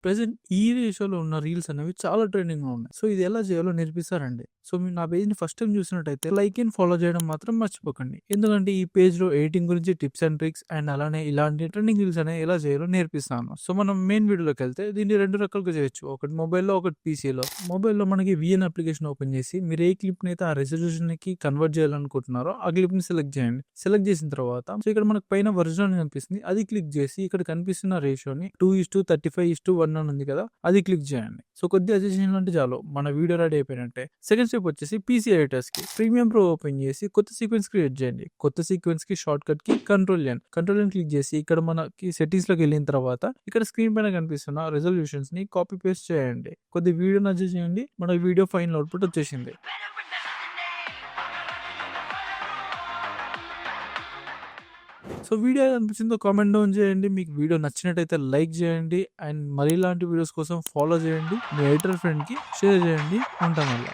Present ఈ రేషియోలో ఉన్న రీల్స్ అనేవి చాలా ట్రెండింగ్‌లో ఉన్నాయి. సో, ఇది ఎలా చేయాలో నేర్పిస్తారండి. సో, మీరు నా పేజ్‌ని ఫస్ట్ టైమ్ చూసినట్టయితే లైక్ అండ్ ఫాలో చేయడం మాత్రం మర్చిపోకండి. ఎందుకంటే ఈ పేజ్‌లో ఎడిటింగ్ గురించి టిప్స్ అండ్ ట్రిక్స్ అండ్ అలానే ఇలాంటి ట్రెండింగ్ రీల్స్ అనేవి ఎలా చేయాలో నేర్పిస్తాను. సో, మనం మెయిన్ వీడియోలోకెళ్తే దీన్ని 2 రకాలుగా చేయొచ్చు. ఒకటి మొబైల్‌లో, ఒకటి పీసీలో. మొబైల్‌లో మనకి వీఎన్ అప్లికేషన్ ఓపెన్ చేసి మీరు ఏ క్లిప్‌నైతే ఆ రెజల్యూషన్‌కి కన్వర్ట్ చేయాలనుకుంటున్నారో ఆ క్లిప్‌ని సెలెక్ట్ చేయండి. సెలెక్ట్ చేసిన తర్వాత సో, ఇక్కడ మనకు పైన ఒరిజినల్ అని కనిపిస్తుంది. అది క్లిక్ చేసి ఇక్కడ కనిపిస్తున్న రేషియోని 2:35:1 అని ఉంది కదా! అది క్లిక్ చేయండి. సో, కొద్దిగా అడ్జస్ట్ చేయాలంటే చాలు మన వీడియో రెడీ అయిపోయినట్టే. సెకండ్ స్టెప్ వచ్చేసి పీసీ ఎడిటర్స్‌కి ప్రీమియం ప్రో ఓపెన్ చేసి కొత్త సీక్వెన్స్ క్రియేట్ చేయండి. కొత్త సీక్వెన్స్‌కి షార్ట్‌కట్‌కి కంట్రోల్ ఎన్ క్లిక్ చేసి ఇక్కడ మనకి సెట్టింగ్స్‌లోకి వెళ్ళిన తర్వాత ఇక్కడ స్క్రీన్ పైన కనిపిస్తున్న రిజల్యూషన్స్‌ని కాపీ పేస్ట్ చేయండి. కొద్ది వీడియోని అడ్జస్ట్ చేయండి. మన వీడియో ఫైనల్ అవుట్‌పుట్ వచ్చేసింది. సో, వీడియో ఎలా అనిపించిందో కామెంట్ డౌన్ చేయండి. మీకు వీడియో నచ్చినట్టయితే లైక్ చేయండి. అండ్ మరి ఇలాంటి వీడియోస్ కోసం ఫాలో చేయండి. మీ ఎడిటర్ ఫ్రెండ్‌కి షేర్ చేయండి. ఉంటాం మళ్ళా.